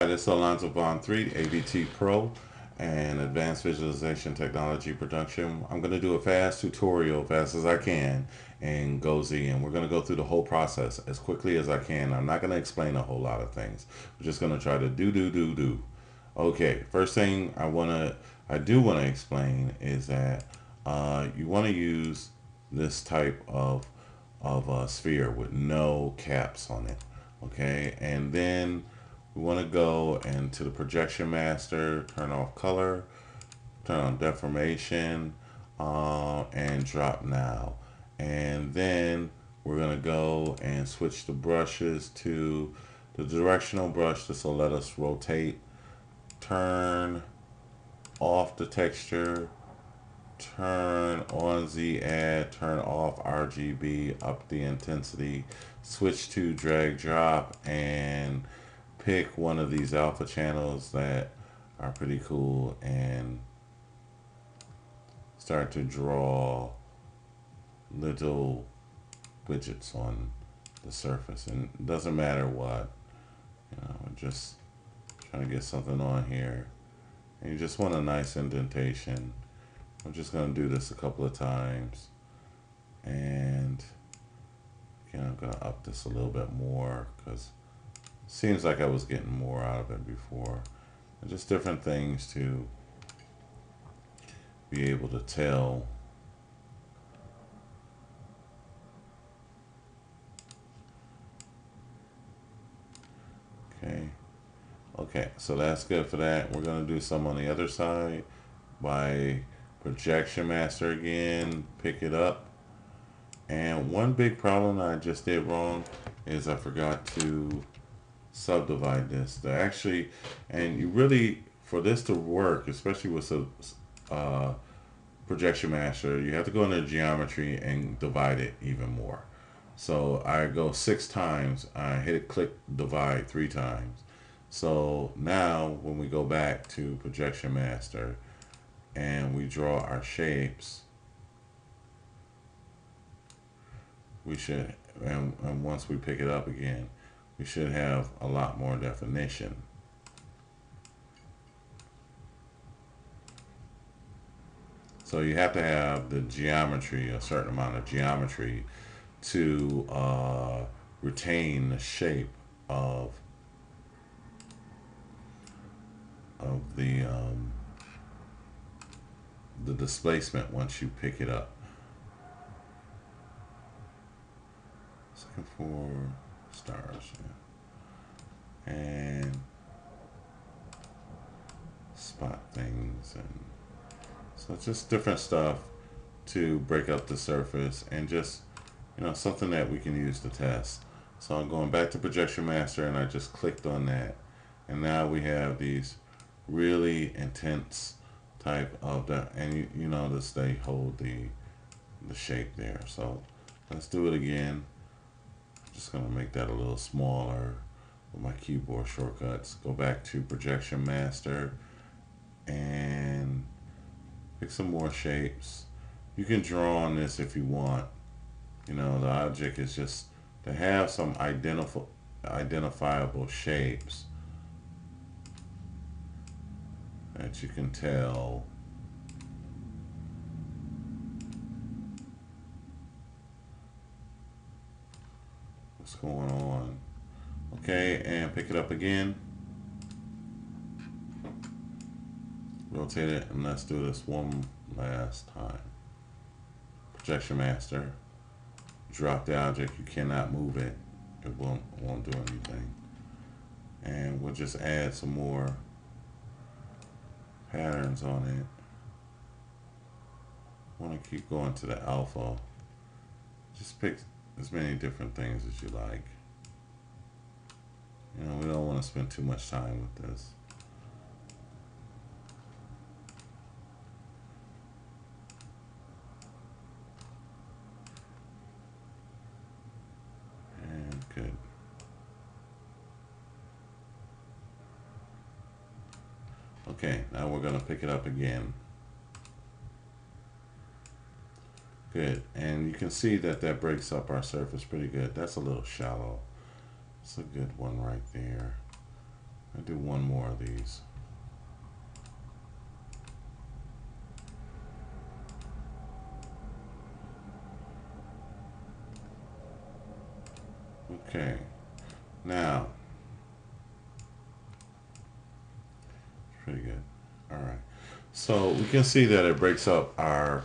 This is Alonzo Von Threet, AVTPro, and Advanced Visualization Technology Production. I'm going to do a fast tutorial, fast as I can, in GoZ, and we're going to go through the whole process as quickly as I can. I'm not going to explain a whole lot of things. We're just going to try to do. Okay, first thing I do want to explain is that you want to use this type of sphere with no caps on it. Okay, and then we want to go into the projection master, turn off color, turn on deformation, and drop now. And then we're going to go and switch the brushes to the directional brush. This will let us rotate, turn off the texture, turn on Z add, turn off RGB, up the intensity, switch to drag drop, and pick one of these alpha channels that are pretty cool and start to draw little widgets on the surface. And it doesn't matter what, just trying to get something on here. And you just want a nice indentation. I'm just going to do this a couple of times. And again, I'm going to up this a little bit more because it seems like I was getting more out of it before. And just different things to be able to tell. Okay, so that's good for that. We're going to do some on the other side by projection master again, pick it up. And one big problem I just did wrong is I forgot to subdivide this. And you really, for this to work, especially with a projection master, you have to go into geometry and divide it even more. So I go 6 times, I hit click divide 3 times. So now when we go back to projection master and we draw our shapes, we should, and once we pick it up again, we should have a lot more definition. So you have to have the geometry, a certain amount of geometry, to retain the shape of the displacement once you pick it up. Looking for stars, yeah. And spot things, and so just different stuff to break up the surface, and just something that we can use to test. So I'm going back to projection master, and I just clicked on that, and now we have these really intense type of and you notice they hold the shape there. So let's do it again. Just going to make that a little smaller with my keyboard shortcuts. Go back to projection master and pick some more shapes. You can draw on this if you want. The object is just to have some identifiable shapes that you can tell what's going on. Okay, and pick it up again. Rotate it, and let's do this one last time. Projection master. Drop the object. You cannot move it. It won't do anything. And we'll just add some more patterns on it. Want to keep going to the alpha. Just pick as many different things as you like. We don't want to spend too much time with this. And good. Okay, now we're going to pick it up again. Good, and you can see that breaks up our surface pretty good. That's a little shallow. It's a good one right there. I'll do one more of these. Okay, now, pretty good. All right, so we can see that it breaks up our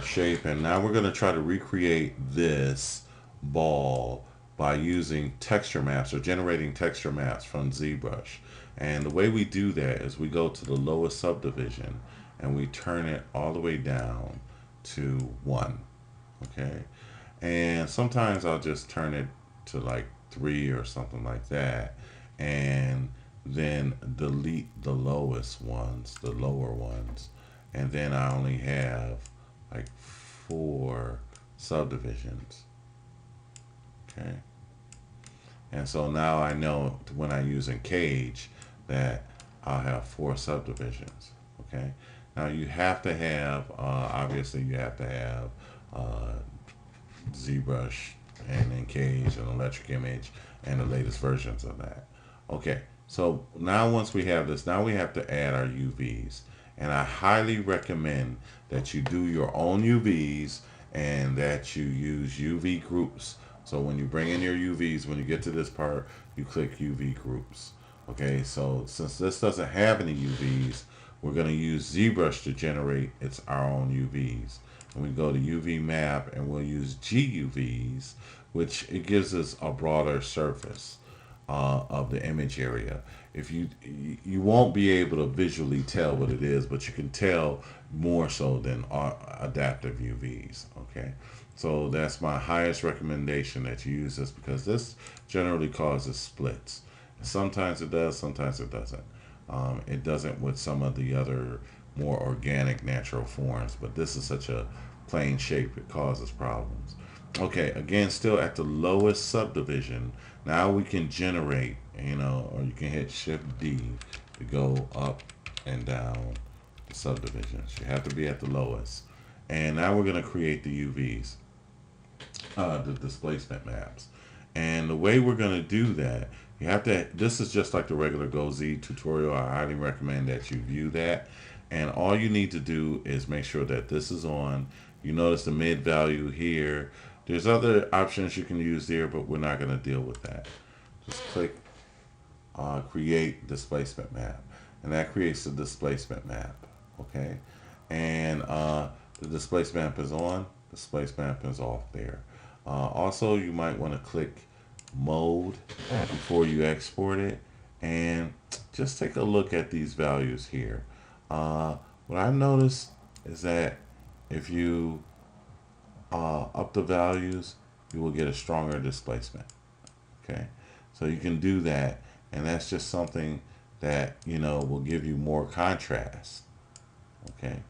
shape, and now we're going to try to recreate this ball by using texture maps or generating texture maps from Zbrush. And the way we do that is we go to the lowest subdivision and we turn it all the way down to 1. Okay, and sometimes I'll just turn it to like 3 or something like that, and then delete the lowest ones, the lower ones, and then I only have like 4 subdivisions. Okay, and so now I know when I use Encage that I'll have 4 subdivisions. Okay, now you have to have obviously you have to have uh, Zbrush and Encage and Electric Image and the latest versions of that. Okay, so now once we have this, now we have to add our UVs. And I highly recommend that you do your own UVs and that you use UV groups. So when you bring in your UVs, when you get to this part, you click UV groups. Okay, so since this doesn't have any UVs, we're going to use ZBrush to generate our own UVs. And we go to UV map and we'll use GUVs, which it gives us a broader surface of the image area. If you won't be able to visually tell what it is, but you can tell more so than adaptive UVs. Okay, so that's my highest recommendation that you use this, because this generally causes splits. Sometimes it does, sometimes it doesn't. It doesn't with some of the other more organic natural forms, but this is such a plain shape, it causes problems. Okay, again, still at the lowest subdivision, now we can generate, or you can hit Shift D to go up and down the subdivisions. You have to be at the lowest. And now we're going to create the UVs, the displacement maps. And the way we're going to do that, you have to, this is just like the regular GoZ tutorial. I highly recommend that you view that. And all you need to do is make sure that this is on. You notice the mid value here. There's other options you can use there, but we're not going to deal with that. Just click create displacement map, and that creates the displacement map. Okay, and the displacement map is on, displacement map is off there. Also, you might want to click mode before you export it, and just take a look at these values here. What I've noticed is that if you up the values, you will get a stronger displacement. Okay, so you can do that, and that's just something that will give you more contrast. Okay,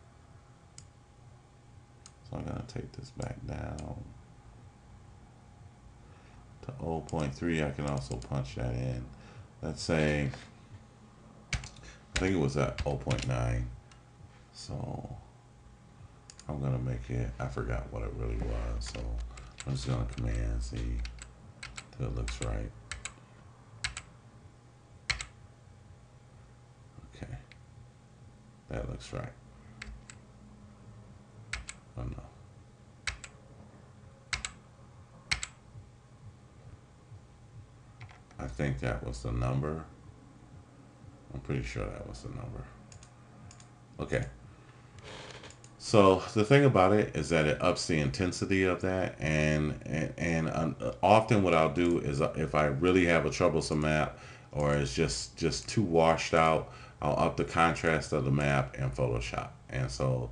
so I'm going to take this back down to 0.3. I can also punch that in. Let's say, I think it was at 0.9. So I'm going to make it, I forgot what it really was. So I'm just going to Command Z till it looks right. Okay, that looks right. Oh no. I think that was the number. I'm pretty sure that was the number. Okay. So the thing about it is that it ups the intensity of that, and often what I'll do is if I really have a troublesome map or it's just too washed out, I'll up the contrast of the map in Photoshop. And so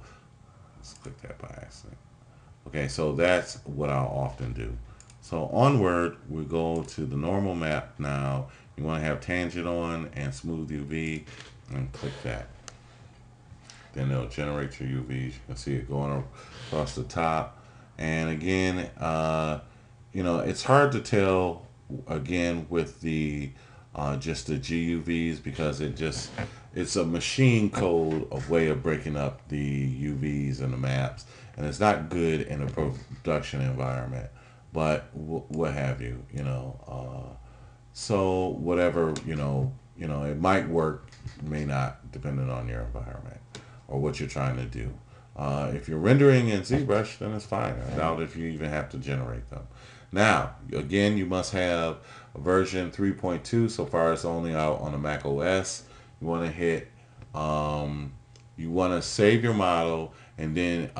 let's click that by accident. Okay, so that's what I'll often do. So onward, we go to the normal map now. You want to have tangent on and smooth UV, and click that. Then it'll generate your UVs. You can see it going across the top. And again, it's hard to tell again with the just the GUVs, because it's a machine code of way of breaking up the UVs and the maps, and it's not good in a production environment. But what have you, so whatever you know, it might work, may not, depending on your environment or what you're trying to do. If you're rendering in ZBrush, then it's fine. I doubt if you even have to generate them. Now, again, you must have a version 3.2. So far, it's only out on the Mac OS. You want to hit, you want to save your model, and then,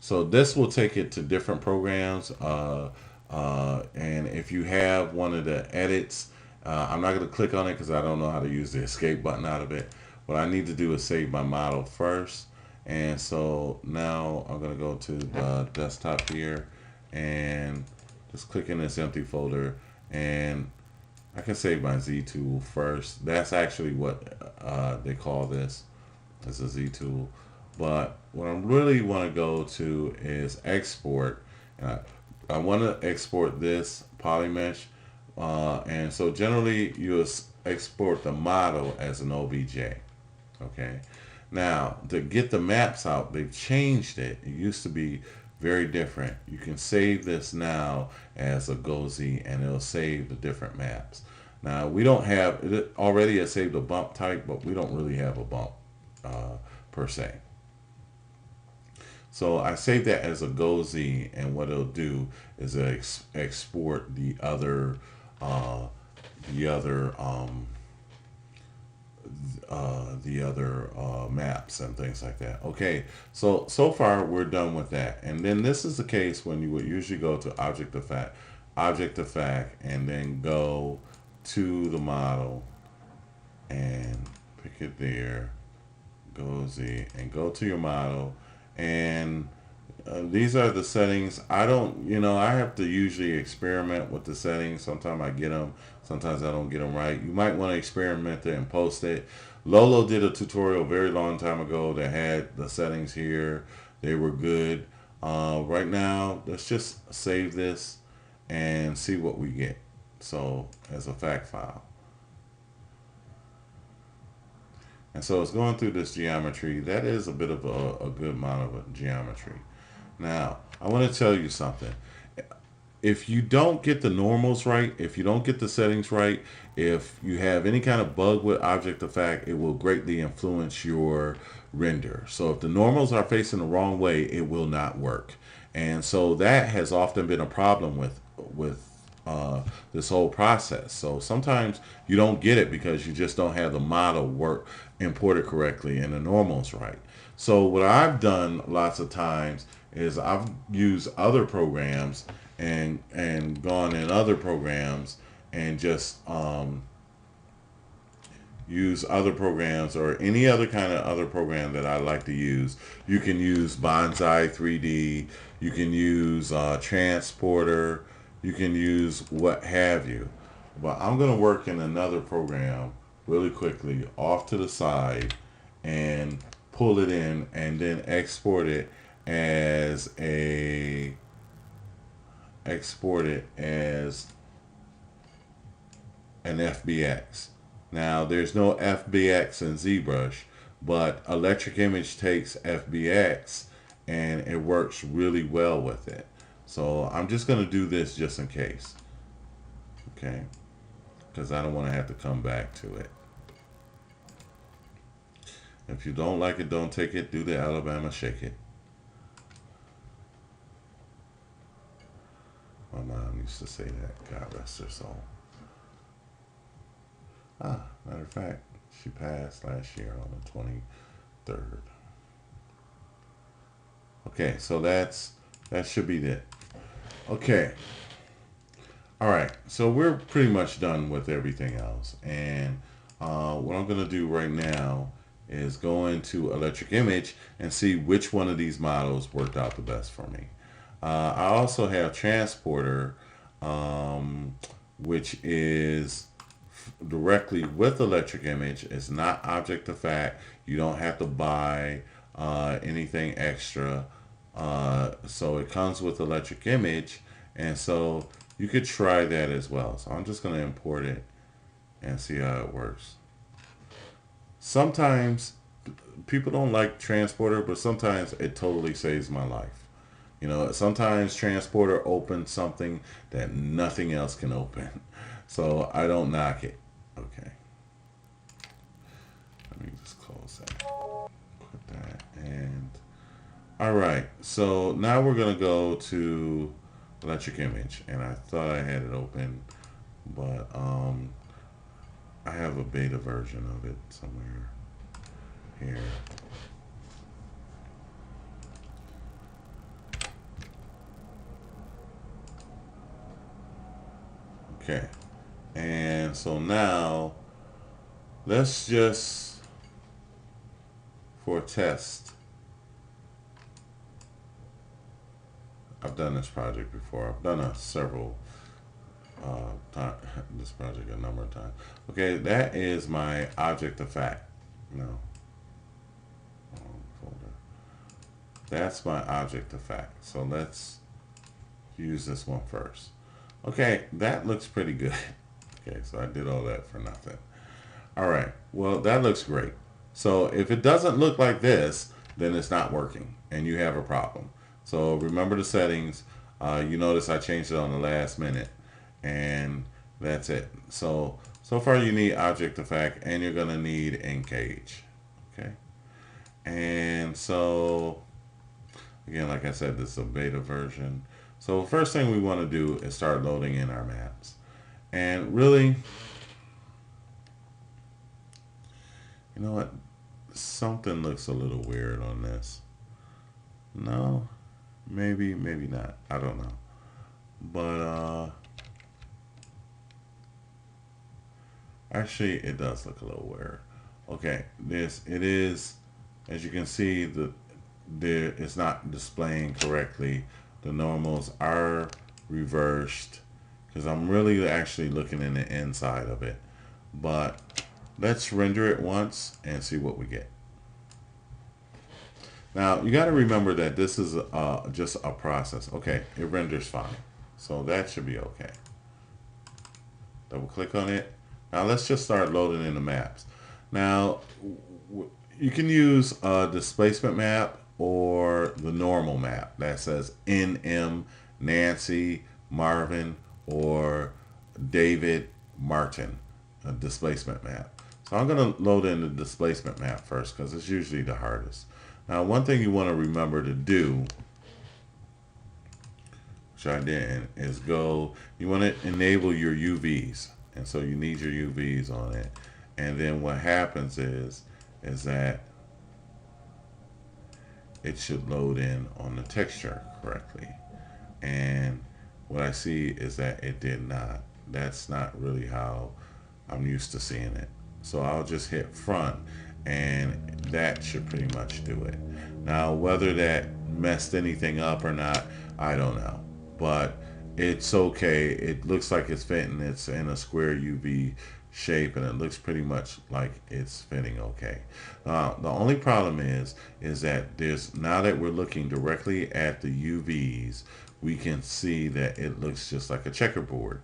so this will take it to different programs. And if you have one of the edits, I'm not going to click on it because I don't know how to use the escape button out of it. What I need to do is save my model first. And so now I'm going to go to the desktop here and just click in this empty folder, and I can save my Z tool first. That's actually what they call this, as a Z tool. But what I really want to go to is export. And I want to export this polymesh. And so generally you export the model as an OBJ. Okay. Now, to get the maps out, they've changed it. It used to be very different. You can save this now as a GoZ, and it'll save the different maps. Now, we don't have, it already has saved a bump type, but we don't really have a bump per se. So I save that as a GoZ, and what it'll do is export the other maps and things like that. Okay, so far we're done with that. And then this is the case when you would usually go to object effect, and then go to the model and pick it there, GoZ, and go to your model. And these are the settings. I don't, I have to usually experiment with the settings. Sometimes I get them, sometimes I don't get them right. You might want to experiment it and post it. Lolo did a tutorial a very long time ago that had the settings here. They were good. Right now, let's just save this and see what we get. So, as a fact file. And so it's going through this geometry. That is a bit of a good amount of a geometry. Now, I want to tell you something. If you don't get the normals right, if you don't get the settings right, if you have any kind of bug with object effect, it will greatly influence your render. So if the normals are facing the wrong way, it will not work. And so that has often been a problem with this whole process. So sometimes you don't get it because you just don't have the model imported correctly and the normals right. So what I've done lots of times is I've used other programs and gone in other programs and just use other programs or any other kind of other program that I like to use. You can use Bonsai 3D, you can use Transporter, you can use what have you. But I'm going to work in another program really quickly off to the side and pull it in and then export it as an FBX. Now there's no FBX in ZBrush, but Electric Image takes FBX and it works really well with it. So I'm just going to do this just in case. Okay, because I don't want to have to come back to it. If you don't like it, don't take it. Do the Alabama shake it. My mom used to say that. God rest her soul. Matter of fact, she passed last year on the 23rd. Okay, so that should be it. Okay. All right, so we're pretty much done with everything else. And what I'm going to do right now is go into Electric Image and see which one of these models worked out the best for me. I also have Transporter, which is directly with Electric Image. It's not object effect. You don't have to buy anything extra. So it comes with Electric Image, and so you could try that as well. So I'm just going to import it and see how it works. Sometimes people don't like Transporter, but sometimes it totally saves my life. You know, sometimes Transporter opens something that nothing else can open. So I don't knock it. Okay. Put that and all right. So now we're gonna go to electric image, and I thought I had it open, but I have a beta version of it somewhere here. Okay, and so now let's just, for a test, I've done this project before. I've done several this project a number of times. Okay, that is my object of fact. No, wrong folder. That's my object of fact. So let's use this one first. Okay, that looks pretty good. Okay, so I did all that for nothing. All right, well, that looks great. So if it doesn't look like this, then it's not working and you have a problem. So remember the settings. You notice I changed it on the last minute, and that's it. So far you need object of fact, and you're gonna need Encage. Okay, and so again, like I said, this is a beta version. So the first thing we want to do is start loading in our maps. And really, you know what? Something looks a little weird on this. No, maybe not. I don't know. But actually, it does look a little weird. Okay, it is, as you can see, it's not displaying correctly. The normals are reversed because I'm really actually looking in the inside of it. But let's render it once and see what we get. Now you got to remember that this is just a process. Okay, it renders fine, so that should be okay. Double click on it. Now let's just start loading in the maps. Now you can use a displacement map or the normal map that says NM Nancy Marvin or David Martin, a displacement map. So I'm going to load in the displacement map first because it's usually the hardest. Now one thing you want to remember to do, which I didn't, is you want to enable your UVs. And so you need your UVs on it. And then what happens is that it should load in on the texture correctly. And what I see is that it did not. That's not really how I'm used to seeing it. So I'll just hit front and that should pretty much do it. Now whether that messed anything up or not, I don't know. But it's okay. It looks like it's fitting. It's in a square UV shape and it looks pretty much like it's fitting okay. The only problem is that now that we're looking directly at the UVs, we can see that it looks just like a checkerboard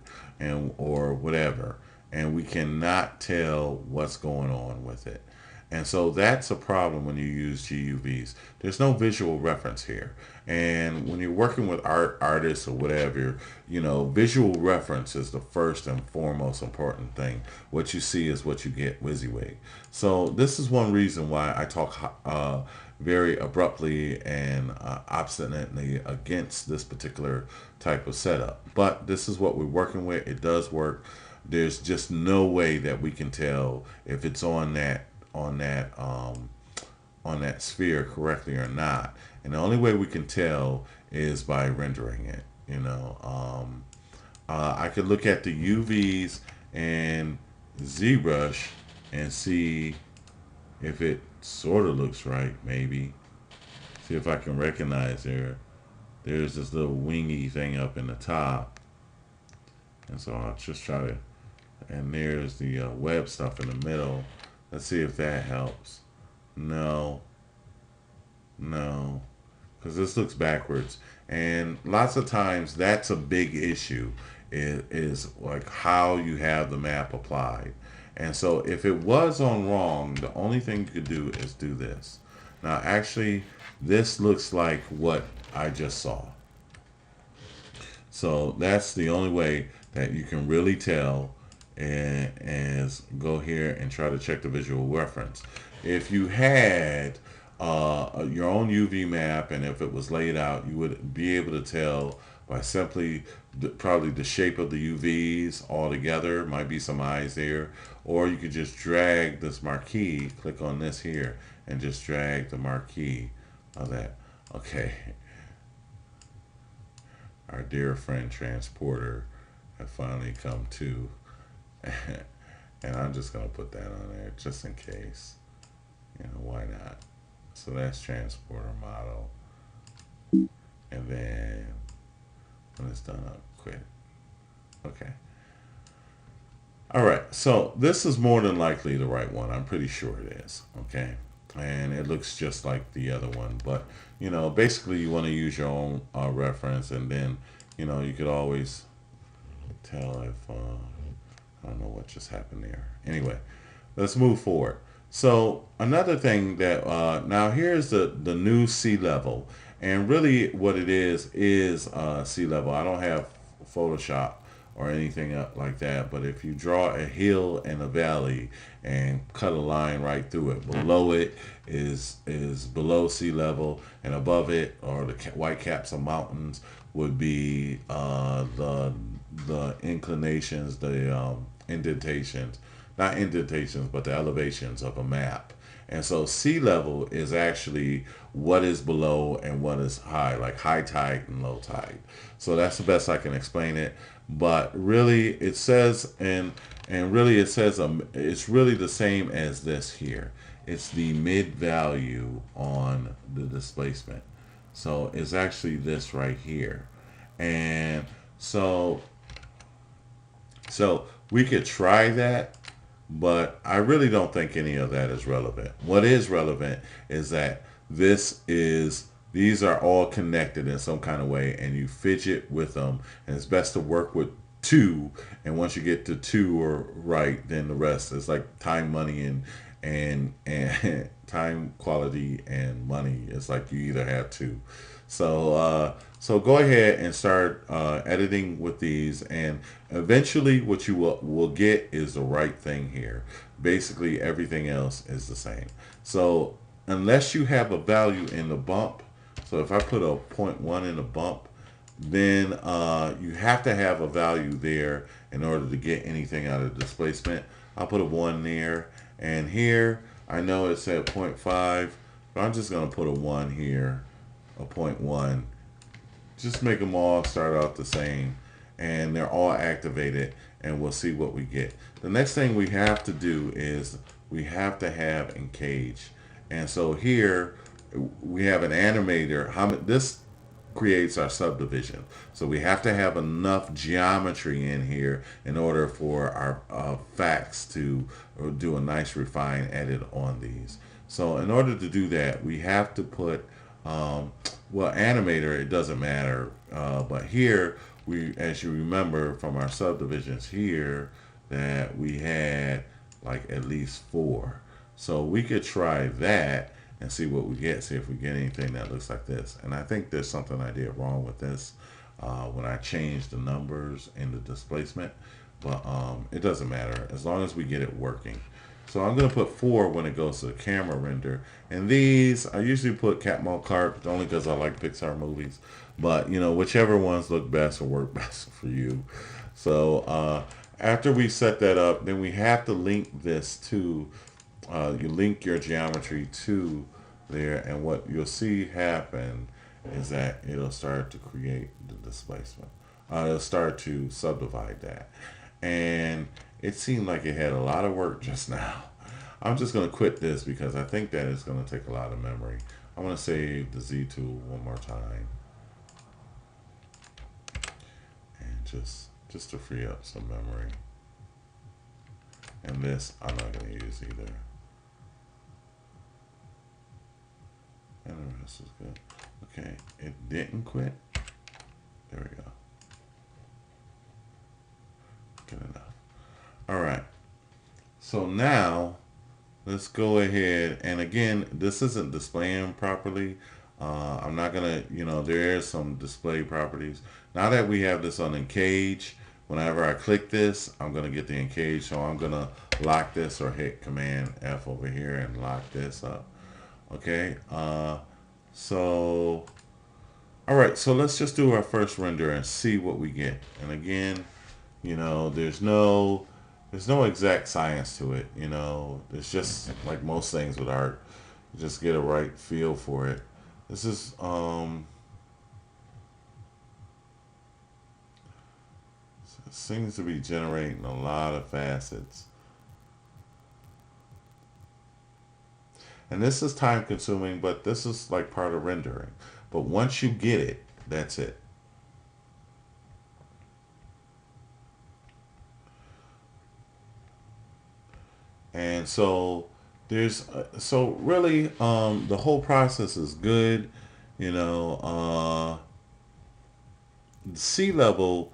or whatever, and we cannot tell what's going on with it. And so that's a problem when you use GUVs. There's no visual reference here. And when you're working with artists or whatever, visual reference is the first and foremost important thing. What you see is what you get WYSIWYG. So this is one reason why I talk very abruptly and obstinately against this particular type of setup. But this is what we're working with. It does work. There's just no way that we can tell if it's on that sphere correctly or not, and the only way we can tell is by rendering it. I could look at the UVs and ZBrush and see if it sort of looks right. Maybe see if I can recognize there's this little wingy thing up in the top, and so I'll just try to, and there's the web stuff in the middle. Let's see if that helps. No, because this looks backwards. And lots of times that's a big issue, is like how you have the map applied. And so if it was on wrong, the only thing you could do is do this. Now actually, this looks like what I just saw. So that's the only way that you can really tell is go here and try to check the visual reference. If you had your own UV map, and if it was laid out, you would be able to tell by simply probably the shape of the UVs all together. Might be some eyes there, or you could just drag this marquee, click on this here, and just drag the marquee of that. Okay, our dear friend transporter have finally come to. And I'm just going to put that on there just in case. Why not? So that's transporter model. And then when it's done, I'll quit. Okay. All right. So this is more than likely the right one. I'm pretty sure it is. Okay. And it looks just like the other one. But, basically you want to use your own reference. And then, you could always tell if... I don't know what just happened there. Anyway, let's move forward. So another thing that now here's the new SeaLevel, and really what it is SeaLevel. I don't have Photoshop or anything like that, but if you draw a hill and a valley and cut a line right through it, below it is below sea level, and above it, or the white caps of mountains, would be the inclinations, the indentations, not indentations, but the elevations of a map. And so sea level is actually what is below and what is high, like high tide and low tide. So that's the best I can explain it. But really it says, and really it says, it's really the same as this here. It's the mid value on the displacement. So it's actually this right here. And so we could try that, but I really don't think any of that is relevant. What is relevant is that these are all connected in some kind of way, and you fidget with them, and it's best to work with two, and once you get to two or right, then the rest is like time, money, and time, quality, and money. It's like you either have two. So go ahead and start editing with these, and eventually what you will get is the right thing here. Basically everything else is the same. So unless you have a value in the bump, so if I put a 0.1 in the bump, then you have to have a value there in order to get anything out of displacement. I'll put a 1 there, and here I know it said 0.5, but I'm just going to put a 1 here, a 0.1. Just make them all start out the same, and they're all activated, and we'll see what we get. The next thing we have to do is we have to have Encage. And so here we have an animator. This creates our subdivision. So we have to have enough geometry in here in order for our facts to do a nice refined edit on these. So in order to do that, we have to put well, animator, it doesn't matter, but here as you remember from our subdivisions here, that we had like at least 4. So we could try that and see what we get, see if we get anything that looks like this. And I think there's something I did wrong with this when I changed the numbers in the displacement, but it doesn't matter as long as we get it working. So I'm going to put 4 when it goes to the camera render. And these, I usually put Catmull Carp only because I like Pixar movies. But, whichever ones look best or work best for you. So after we set that up, then we have to link this to, you link your geometry to there. And what you'll see happen is that it'll start to create the displacement. It'll start to subdivide that. And it seemed like it had a lot of work just now. I'm just going to quit this because I think that it's going to take a lot of memory. I'm going to save the Z tool one more time. And just to free up some memory. And this I'm not going to use either. And the rest is good. Okay, it didn't quit. There we go. Good enough. All right, so now let's go ahead, and again, this isn't displaying properly. I'm not gonna, there is some display properties. Now that we have this on Encage, Whenever I click this, I'm going to get the Encage. So I'm going to lock this or hit Command F over here and lock this up. Okay. So, all right. So let's just do our first render and see what we get. And again, you know, there's no exact science to it. You know, it's just like most things with art. Just get a right feel for it. This is seems to be generating a lot of facets. And this is time consuming, but this is like part of rendering. But once you get it, that's it. And so there's so really the whole process is good. You know, SeaLevel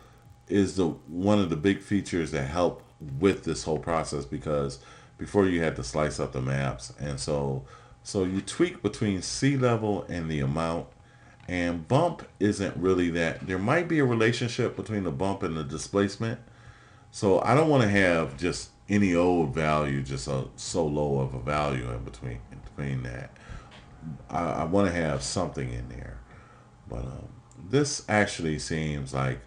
is the one of the big features that help with this whole process, because before you had to slice up the maps, and so you tweak between SeaLevel and the amount, and bump isn't really that. There might be a relationship between the bump and the displacement, so I don't want to have just any old value, just so low of a value in between that. I want to have something in there, but this actually seems like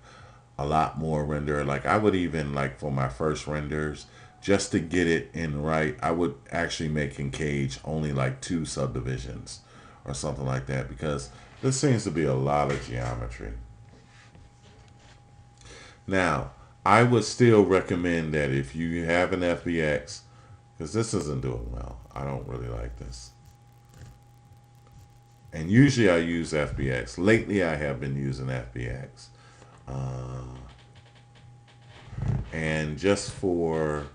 a lot more render. Like I would even, like for my first renders, just to get it in right, I would actually make Encage only like 2 subdivisions or something like that, because this seems to be a lot of geometry. Now, I would still recommend that if you have an FBX, because this isn't doing well. I don't really like this. And usually I use FBX. Lately I have been using FBX. And just for,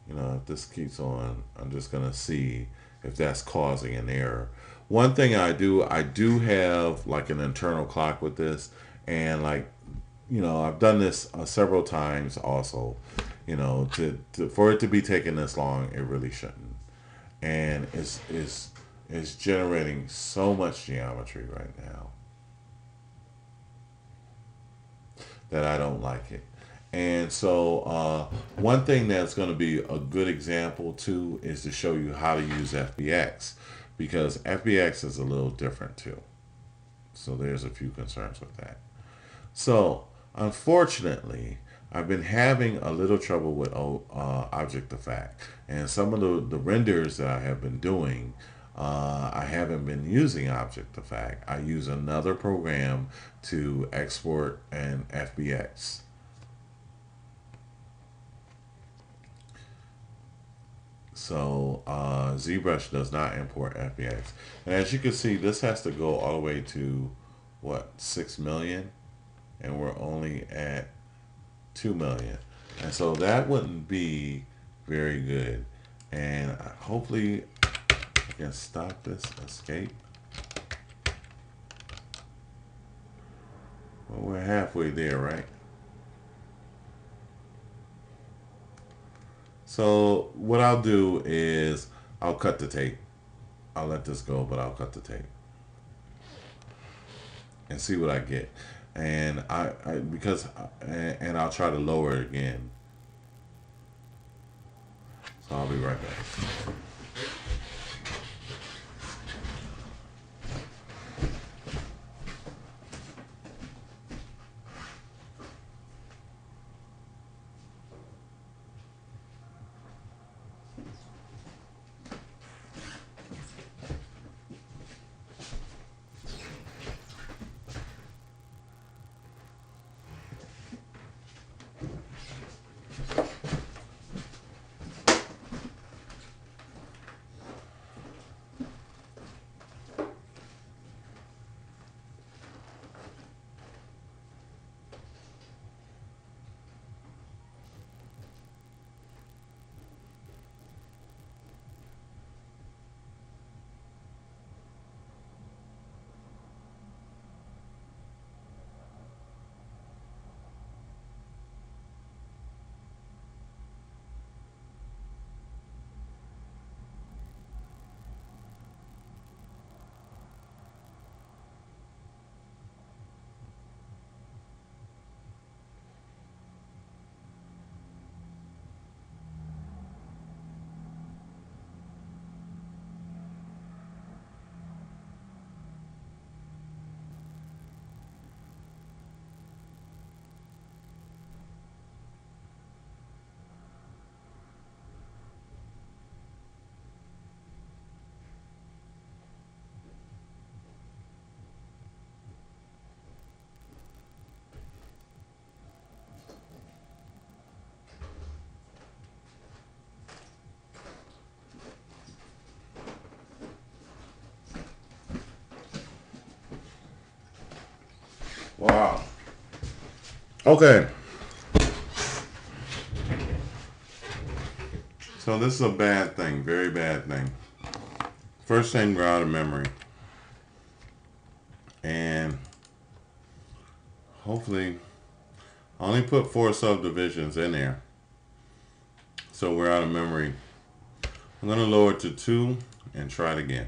you know, if this keeps on, I'm just going to see if that's causing an error. One thing I do have like an internal clock with this, and like, you know, I've done this several times also, you know, for it to be taking this long, it really shouldn't. And it's generating so much geometry right now that I don't like it. And so one thing that's going to be a good example too is to show you how to use FBX, because FBX is a little different too. So there's a few concerns with that. So unfortunately, I've been having a little trouble with object effect, and some of the renders that I have been doing, I haven't been using object effect. I use another program to export an FBX. So Zbrush does not import FBX. And as you can see, this has to go all the way to, what, 6 million? And we're only at 2 million. And so that wouldn't be very good. And hopefully I can stop this escape. Well, we're halfway there, right? So what I'll do is I'll cut the tape. I'll let this go, but I'll cut the tape and see what I get. And and I'll try to lower it again. So I'll be right back. Okay. So this is a bad thing, very bad thing. First thing, we're out of memory. And hopefully, I only put 4 subdivisions in there. So we're out of memory. I'm going to lower it to 2 and try it again.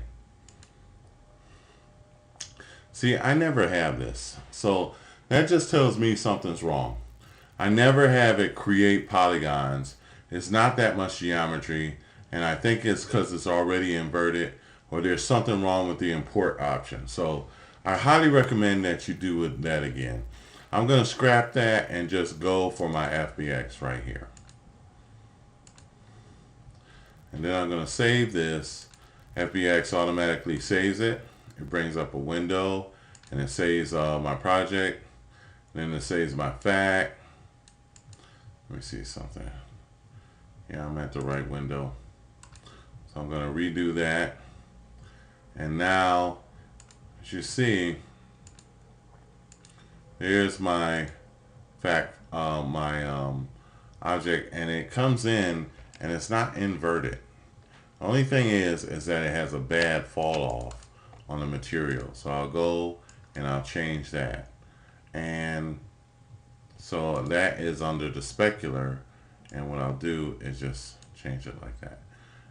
See, I never have this. So that just tells me something's wrong. I never have it create polygons. It's not that much geometry. And I think it's because it's already inverted, or there's something wrong with the import option. So I highly recommend that you do that again. I'm going to scrap that and just go for my FBX right here. And then I'm going to save this. FBX automatically saves it. It brings up a window and it saves my project. Then it saves my fact. Let me see something. Yeah, I'm at the right window. So I'm going to redo that. And now, as you see, here's my fact, object, and it comes in and it's not inverted. The only thing is that it has a bad fall off on the material. So I'll go and I'll change that. And so that is under the specular. And what I'll do is just change it like that.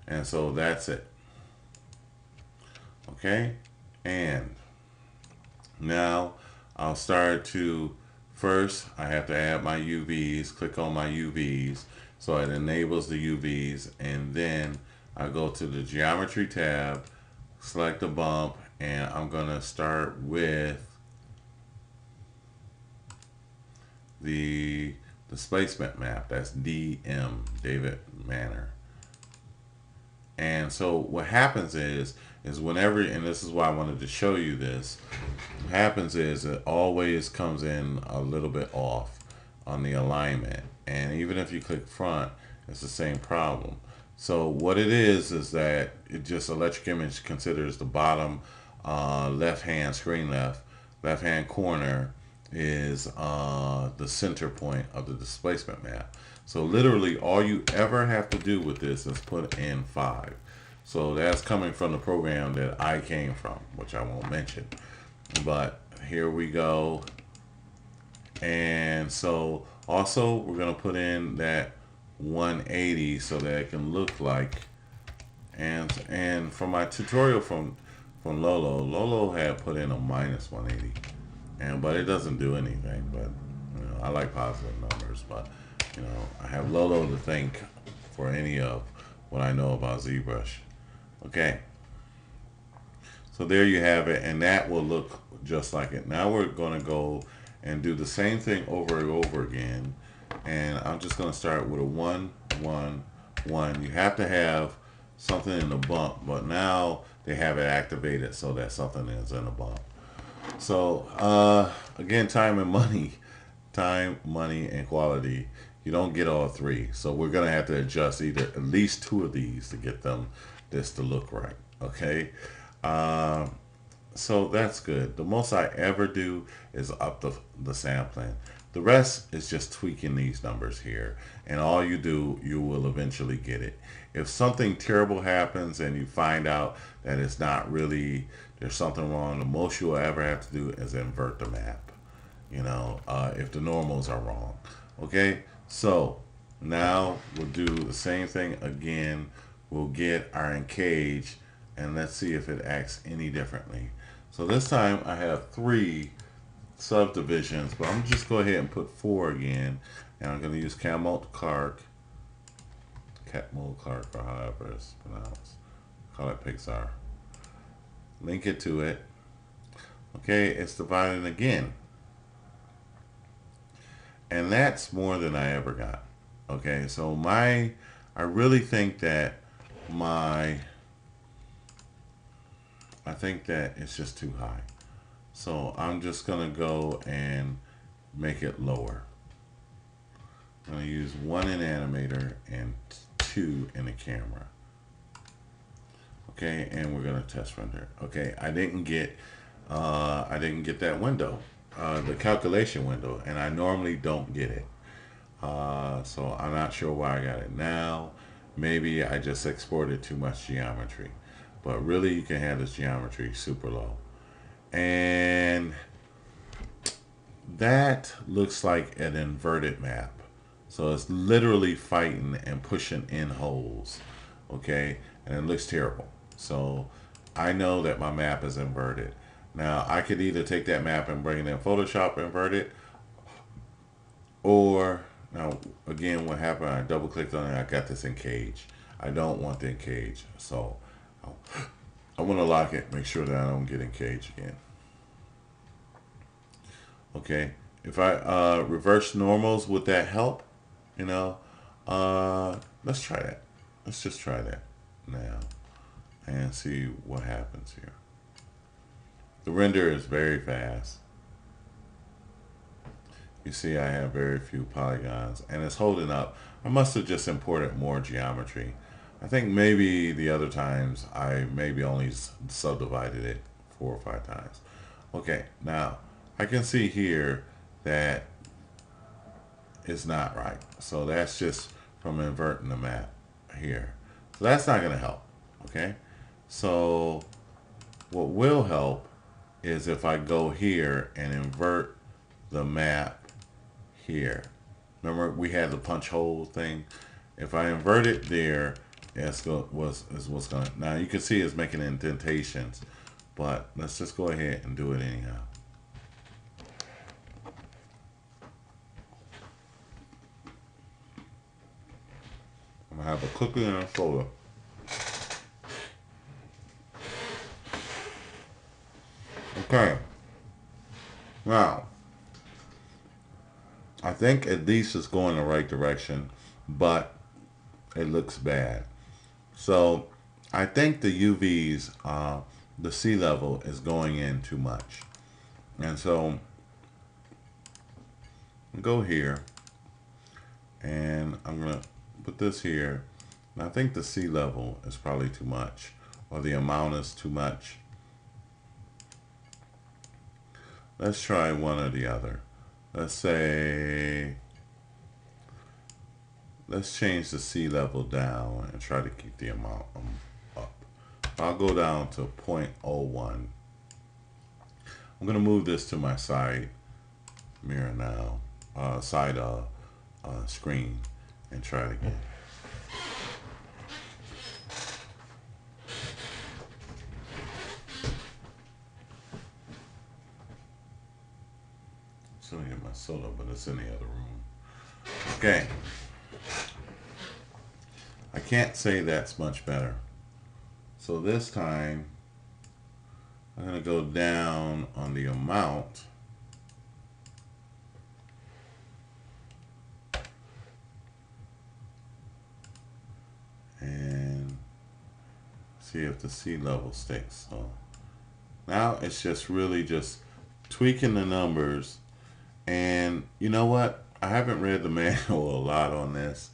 And so that's it. Okay. And now I'll start to, first I have to add my UVs, click on my UVs. So it enables the UVs, and then I go to the geometry tab, select the bump, and I'm going to start with the displacement map. That's DM, David Manor. And so what happens is whenever, and this is why I wanted to show you this, what happens is it always comes in a little bit off on the alignment. And even if you click front, it's the same problem. So what it is that it just electric image considers the bottom left hand screen left hand corner is the center point of the displacement map. So literally all you ever have to do with this is put in 5. So that's coming from the program that I came from, which I won't mention. But here we go. And so also we're going to put in that 180 so that it can look like, and from my tutorial from Lolo had put in a -180, but it doesn't do anything. But you know, I like positive numbers, but you know, I have Lolo to thank for any of what I know about ZBrush. Okay, so there you have it, and that will look just like it. Now we're going to go and do the same thing over and over again, and I'm just going to start with a 1 1 1. You have to have something in the bump, but now they have it activated so that something is in the bump. So again, time, money, and quality. You don't get all 3, so we're gonna have to adjust at least 2 of these to get this to look right. Okay, so that's good. The most I ever do is up the sampling. The rest is just tweaking these numbers here, and all you do, you will eventually get it. If something terrible happens and you find out that it's not really, there's something wrong, the most you'll ever have to do is invert the map, you know, if the normals are wrong. Okay, so now we'll do the same thing again. We'll get our Encage, and let's see if it acts any differently. So this time I have 3 subdivisions, but I'm just go ahead and put 4 again, and I'm going to use Cat Mode Clark, or however it's pronounced. Call it Pixar. Link it to it. Okay, it's divided again, and that's more than I ever got. Okay, so I really think that I think that it's just too high. So I'm just going to go and make it lower. I'm going to use 1 in Animator and 2 in the camera. Okay, and we're going to test render. Okay, I didn't get that window. the calculation window, and I normally don't get it. So I'm not sure why I got it now. Maybe I just exported too much geometry. But really, you can have this geometry super low. And that looks like an inverted map. So it's literally fighting and pushing in holes. Okay? And it looks terrible. So I know that my map is inverted. Now, I could either take that map and bring it in Photoshop and invert it, or, now, again, what happened, I double clicked on it, I got this Encage. I don't want the Encage. So I want to lock it, make sure that I don't get Encage again. Okay, if I reverse normals, would that help? You know, let's try that. Let's just try that now and see what happens here. The render is very fast. You see I have very few polygons and it's holding up. I must have just imported more geometry. I think maybe the other times I maybe only subdivided it 4 or 5 times. Okay, now I can see here that it's not right. So that's just from inverting the map here. So that's not going to help. Okay, so what will help is if I go here and invert the map here. Remember we had the punch hole thing? If I invert it there, is what's going to, now you can see it's making indentations, but let's just go ahead and do it anyhow. I'm going to have a cookie and a soda. Okay. Now, I think at least it's going the right direction, but it looks bad. So I think the UVs, the sea level is going in too much. And so go here and I'm going to put this here. And I think the sea level is probably too much, or the amount is too much. Let's try one or the other. Let's say, let's change the sea level down and try to keep the amount up. I'll go down to 0.01. I'm going to move this to my side mirror now, side screen, and try it again. Still get my soda, but it's in the other room. Okay. I can't say that's much better. So this time, I'm going to go down on the amount. And see if the sea level sticks. So now it's just really just tweaking the numbers. And you know what? I haven't read the manual a lot on this,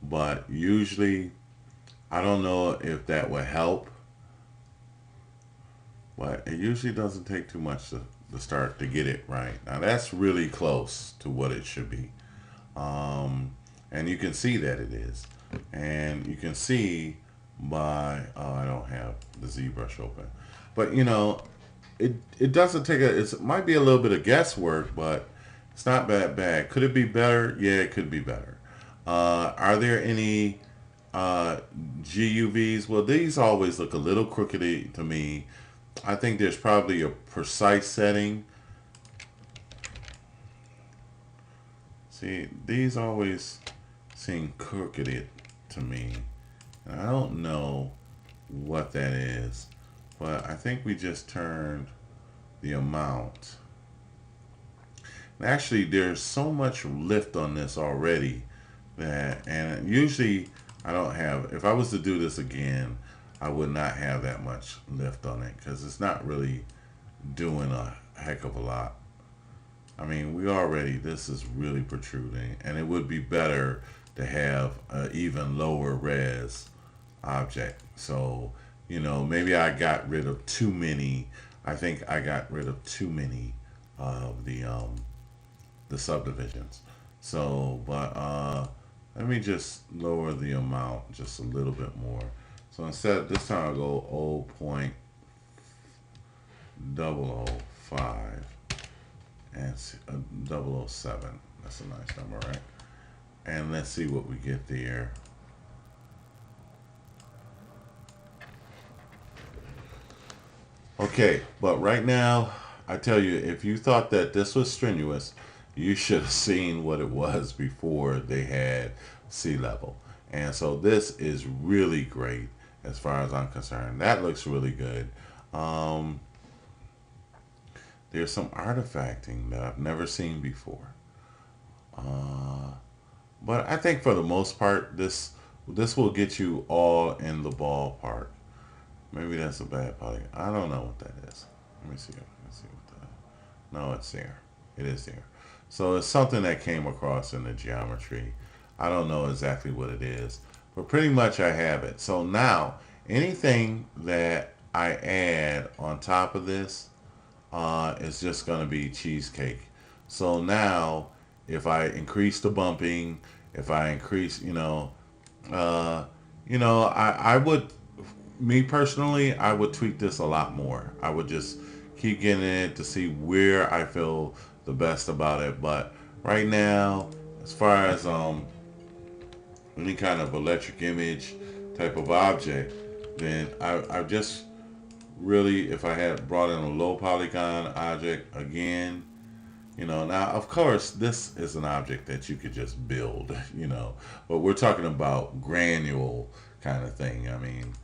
but usually I don't know if that would help, but it usually doesn't take too much to start to get it right. Now that's really close to what it should be. And you can see that it is. And you can see by, I don't have the ZBrush open, but you know, it doesn't take it might be a little bit of guesswork, but it's not that bad. Could it be better? Yeah, it could be better. Are there any GUVs? Well, these always look a little crookedy to me. I think there's probably a precise setting. See, these always seem crooked to me. And I don't know what that is, but I think we just turned the amount. Actually, there's so much lift on this already that, and usually I don't have, if I was to do this again, I would not have that much lift on it because it's not really doing a heck of a lot. I mean, this is really protruding, and it would be better to have an even lower res object. So, you know, maybe I got rid of too many. I think I got rid of too many of the subdivisions. So, but let me just lower the amount just a little bit more. So instead, this time I'll go 0.005 and 007. That's a nice number, right? And let's see what we get there. Okay, but right now, I tell you, if you thought that this was strenuous, you should have seen what it was before they had SeaLevel. And so this is really great as far as I'm concerned. That looks really good. Um, there's some artifacting that I've never seen before. Uh, but I think for the most part, this will get you all in the ballpark. Maybe that's a bad poly. I don't know what that is. Let me see. Let's see what that. No, it's there. It is there. So it's something that came across in the geometry. I don't know exactly what it is, but pretty much I have it. So now anything that I add on top of this is just going to be cheesecake. So now if I increase the bumping, if I increase, uh, I would, me personally, I would tweak this a lot more. I would just keep getting it to see where I feel the best about it. But right now, as far as any kind of electric image type of object, then I just really, if I had brought in a low polygon object again, now of course this is an object that you could just build, but we're talking about granule kind of thing. I mean,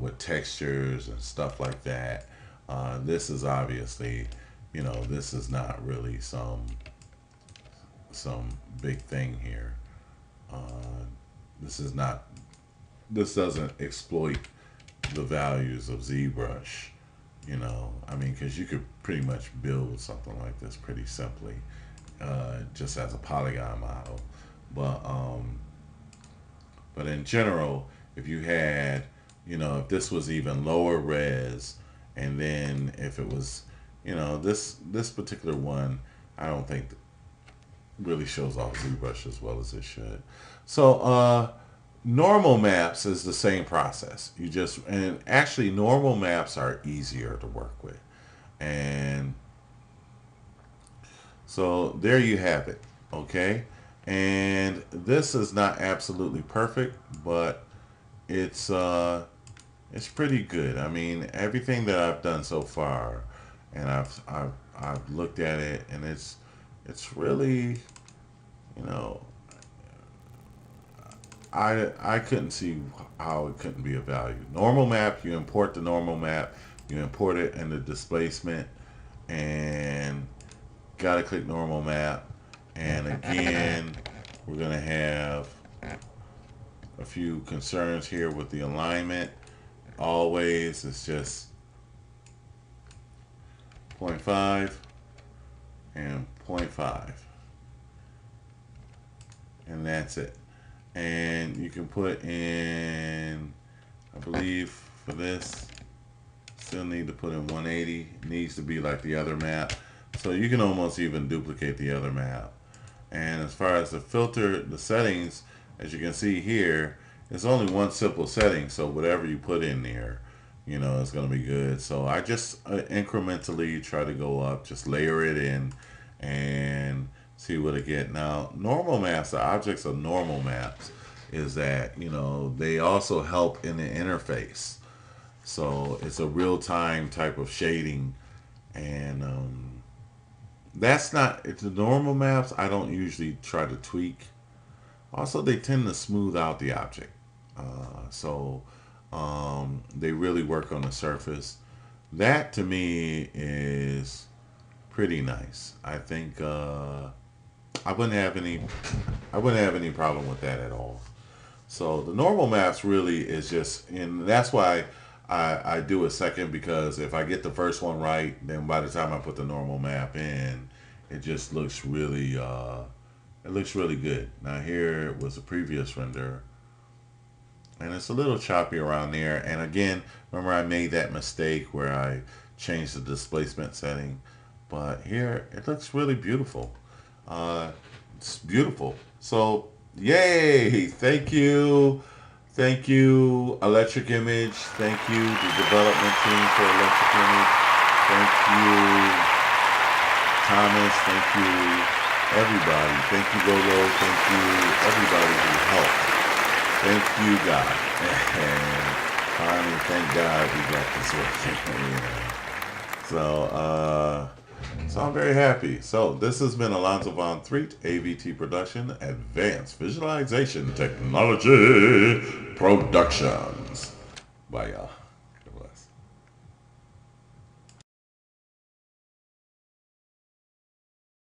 with textures and stuff like that. This is obviously, this is not really some big thing here. Uh, this is not. This doesn't exploit the values of ZBrush. I mean, because you could pretty much build something like this pretty simply, just as a polygon model. But but in general, if you had, if this was even lower res, and then if it was, this particular one, I don't think really shows off ZBrush as well as it should. So normal maps is the same process. And actually normal maps are easier to work with. And so there you have it. Okay. And this is not absolutely perfect, but it's it's pretty good. I mean, everything that I've done so far, and I've looked at it, and it's really, you know, I couldn't see how it couldn't be a value. Normal map, you import the normal map, you import it in the displacement, and gotta click normal map. And again, we're gonna have a few concerns here with the alignment. Always, it's just 0.5 and 0.5, and that's it. And you can put in, I believe for this, still need to put in 180. It needs to be like the other map, so you can almost even duplicate the other map. And as far as the filter, the settings, as you can see here, it's only one simple setting, so whatever you put in there, it's going to be good. So I just incrementally try to go up, just layer it in and see what I get. Now, normal maps, the objects of normal maps is that, they also help in the interface. So it's a real-time type of shading, and that's not, it's the normal maps I don't usually try to tweak. Also, they tend to smooth out the object. They really work on the surface. That to me is pretty nice. I think I wouldn't have any problem with that at all. So the normal maps really is just, and that's why I do a second, because if I get the first one right, then by the time I put the normal map in, it just looks really it looks really good. Now here was a previous render, and it's a little choppy around there. And again, remember I made that mistake where I changed the displacement setting. But here, it looks really beautiful. It's beautiful. So, yay! Thank you, Electric Image. Thank you, the development team for Electric Image. Thank you, Thomas. Thank you, everybody. Thank you, Lolo. Thank you, everybody who helped. Thank you, God. And finally, thank God we got this working. So I'm very happy. So this has been Alonzo Von Threet, AVT Production, Advanced Visualization Technology Productions. Bye, y'all.